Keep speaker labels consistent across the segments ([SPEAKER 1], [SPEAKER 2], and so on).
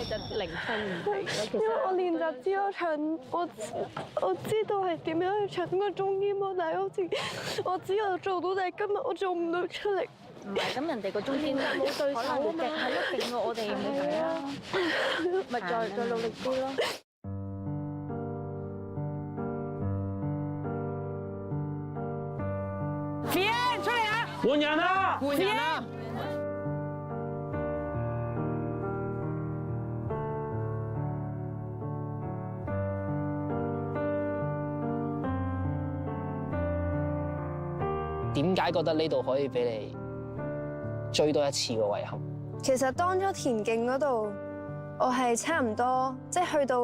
[SPEAKER 1] 你就零分唔俾咯。其
[SPEAKER 2] 因為
[SPEAKER 1] 實
[SPEAKER 2] 我練習之後唱，我知道係點樣去唱個中音咯，但係好似我之後做到，但係今日我做唔到出嚟。
[SPEAKER 1] 唔係咁，人哋個中間冇對手啊嘛，係咯，勁過我哋冇計啊，咪再努力啲咯。
[SPEAKER 3] Fian 出嚟啊！
[SPEAKER 4] 換人啦！
[SPEAKER 3] 換人啊！
[SPEAKER 5] 點解覺得呢度可以俾你追多一次個遺憾？
[SPEAKER 2] 其實當咗田徑嗰度，我係差唔多，即係去到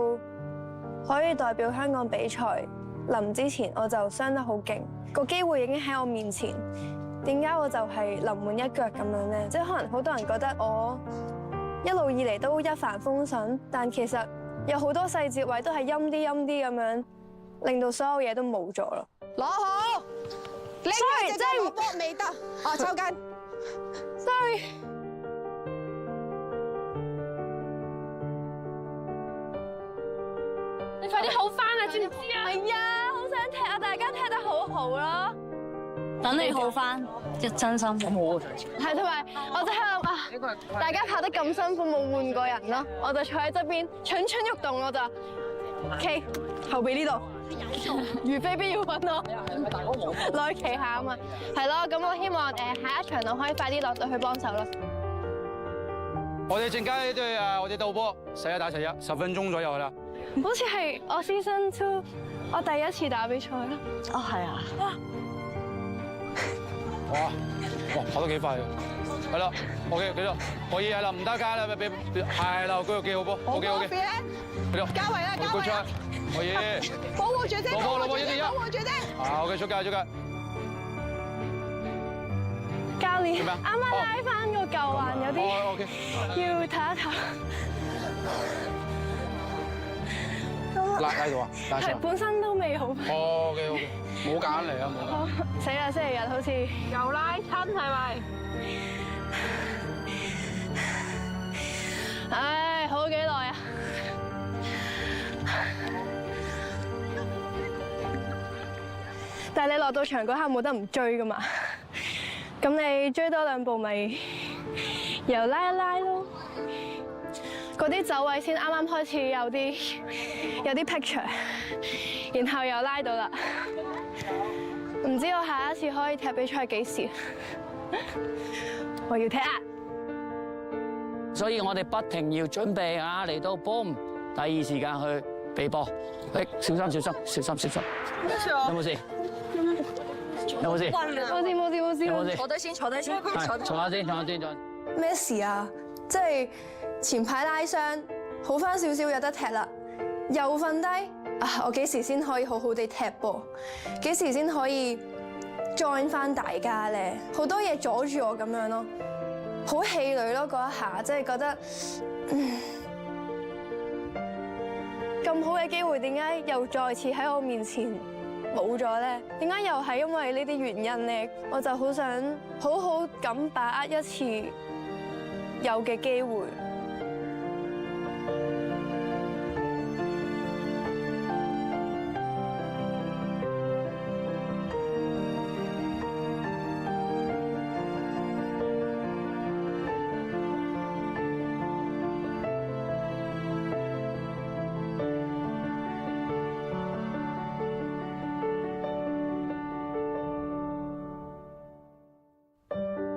[SPEAKER 2] 可以代表香港比賽臨之前，我就傷得好勁，個機會已經喺我面前。點解我就係臨門一腳咁樣咧？即係可能好多人覺得我一路以嚟都一帆風順，但其實有好多細節位都係陰啲咁樣，令到所有嘢都冇咗咯。
[SPEAKER 3] 攞好，你真係攞波未得，哦抽筋
[SPEAKER 2] Sorry。
[SPEAKER 1] 你快啲好翻啊！知唔知啊？
[SPEAKER 2] 係啊，好想踢啊！大家踢得好好咯。
[SPEAKER 1] 等你好翻，真心咁好。
[SPEAKER 2] 係，同埋我就喺度諗啊，大家拍得咁辛苦冇換過人咯，我就坐喺側邊蠢蠢欲動，我就 OK 後備呢度，如非必要揾我，攞去旗下啊嘛，係咯，咁我希望下一場我可以快啲落到去幫手咯。
[SPEAKER 6] 我哋陣間呢隊我哋鬥波11打11 10分鐘左右啦。
[SPEAKER 2] 好似係我 Season 2我第一次打比賽咯。
[SPEAKER 1] 哦，係啊。
[SPEAKER 6] 哇，跑得幾快啊！係啦，OK，繼續，可以係啦，唔得加啦，俾係啦，繼續幾好波，OK，繼續，
[SPEAKER 3] 交位啦，交位啦，
[SPEAKER 6] 可以，
[SPEAKER 3] 保護住啫，
[SPEAKER 6] 攞波1-1，
[SPEAKER 3] 保護住啫。
[SPEAKER 6] 啊，OK，出界。
[SPEAKER 2] 教練啱啱拉翻個舊環有啲
[SPEAKER 6] ，OK，
[SPEAKER 2] 要睇一睇。
[SPEAKER 6] 拉到啊，拉上。
[SPEAKER 2] 係本身都未好。
[SPEAKER 6] OK，冇揀嚟啊，冇揀。
[SPEAKER 2] 死啦！星期日好似
[SPEAKER 1] 又拉親係咪？
[SPEAKER 2] 唉，好幾耐啊！但係你落到場嗰刻冇得唔追噶嘛？咁你追多2步咪又拉一拉咯。嗰啲走位先啱啱開始有啲 picture， 然後又拉到啦。唔知我下一次可以踢比賽幾時？我要踢啊！
[SPEAKER 5] 所以我哋不停要準備啊，嚟到 boom， 第二時間去俾波。小心！有冇事？有冇事？
[SPEAKER 2] 冇事。
[SPEAKER 1] 坐低先。
[SPEAKER 5] 坐下先。
[SPEAKER 2] 咩事啊？即係前排拉傷，好翻少少有得踢啦，又瞓低啊！我幾時先可以好好地踢波？幾時先可以 join 翻大家咧？好多嘢阻住我咁樣咯，好氣餒咯嗰一下，即係覺得咁好嘅機會，點解又再次喺我面前冇咗咧？點解又係因為呢啲原因咧？我就好想好好咁把握一次有嘅機會。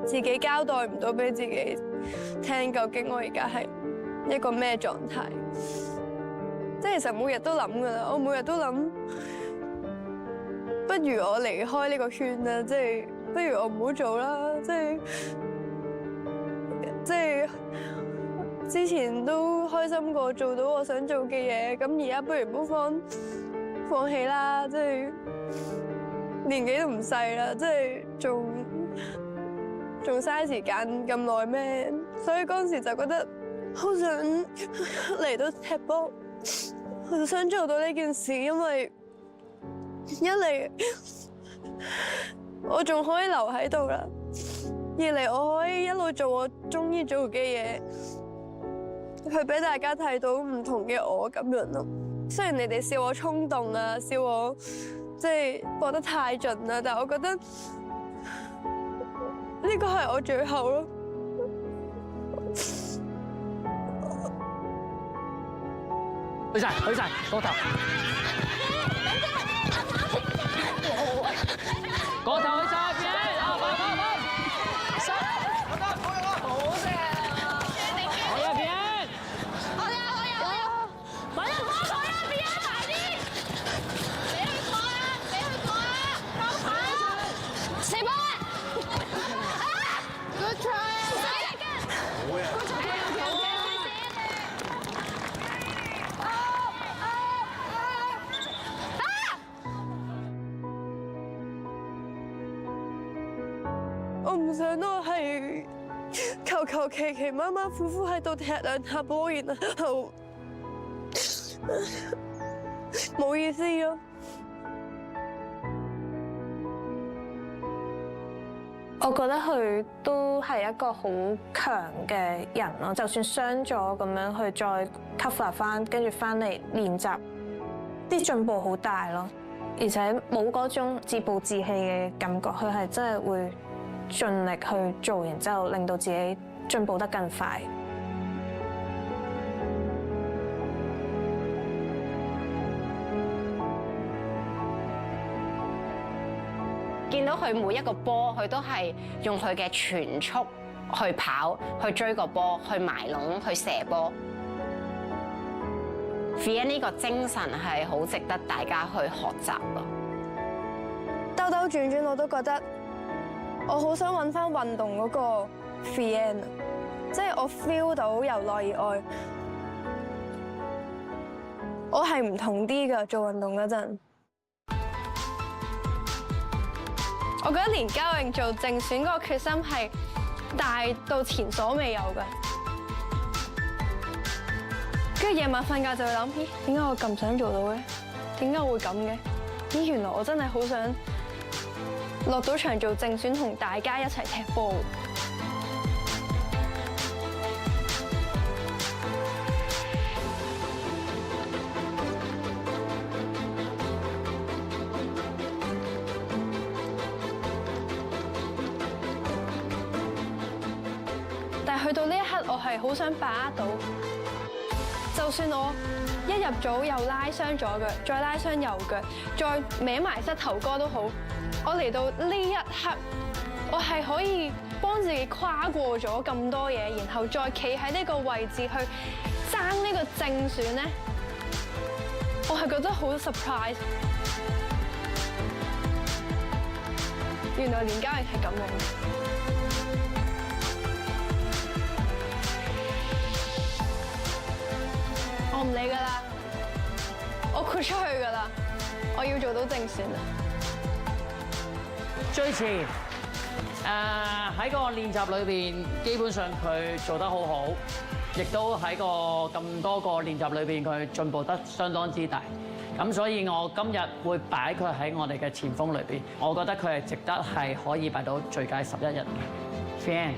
[SPEAKER 2] 自己交代唔到俾自己聽，究竟我而家係一個咩狀態？即係其實每日都諗噶啦，我每日都諗，不如我離開呢個圈啦，即係不如我唔好做啦，即係之前都開心過做到我想做嘅嘢，咁而家不如唔好放棄啦，即係年紀都唔細啦，即係仲嘥時間咁耐咩？所以嗰陣時就覺得好想嚟到踢波，好想做到呢件事，因為一嚟我仲可以留喺度啦，二嚟我可以一路做我中意做嘅嘢，去俾大家睇到唔同嘅我咁樣咯。雖然你哋笑我衝動啊，笑我即係播得太盡啦，但係我覺得呢個係我最後咯。
[SPEAKER 5] 去晒，個頭。個頭去晒，邊？好正啊！好呀，邊？
[SPEAKER 1] 揾人幫佢啦，邊啊，快啲！你去過啊，幫佢射波啊！Good try！
[SPEAKER 2] 我唔想都係求其馬馬虎虎喺度踢兩下波，然後冇意思咯。
[SPEAKER 4] 我覺得佢都係一個好強嘅人咯，就算傷咗咁樣，佢再 cover 翻，跟住翻嚟練習，啲進步好大咯，而且冇嗰種自暴自棄嘅感覺，佢係真係會盡力去做，然之後令到自己進步得更快。
[SPEAKER 7] 見到佢每一個波，佢都係用佢嘅全速去跑，去追個波，去埋籠，去射波。Fian 呢個精神係好值得大家去學習咯。
[SPEAKER 2] 兜兜轉轉，我都覺得我好想揾翻運動嗰個 Fian， 即係我 feel 到由內而外，我係唔同啲㗎，做運動嗰陣。我覺得連嘉穎做正選嗰個決心係大到前所未有嘅。跟住夜晚瞓覺就會諗，咦，點解我咁想做到嘅？點解我會咁嘅？咦，原來我真係好想落到場做正選，同大家一齊踢波。但係去到呢一刻，我係好想把握到，就算我一入組又拉傷左腳，再拉傷右腳，再歪埋膝頭哥都好，我嚟到呢一刻，我係可以幫自己跨過咗咁多嘢，然後再企喺呢個位置去爭呢個正選咧，我係覺得好 surprise。原來連嘉穎係咁樣。我唔理噶啦，我豁出去噶啦，我要做到正選啊！
[SPEAKER 5] 最前喺個練習裏邊，基本上佢做得好好，亦都喺個咁多個練習裏邊，佢進步得相當之大。咁所以我今日會擺佢喺我哋嘅前鋒裏邊，我覺得佢係值得係可以擺到最佳11人嘅。Fian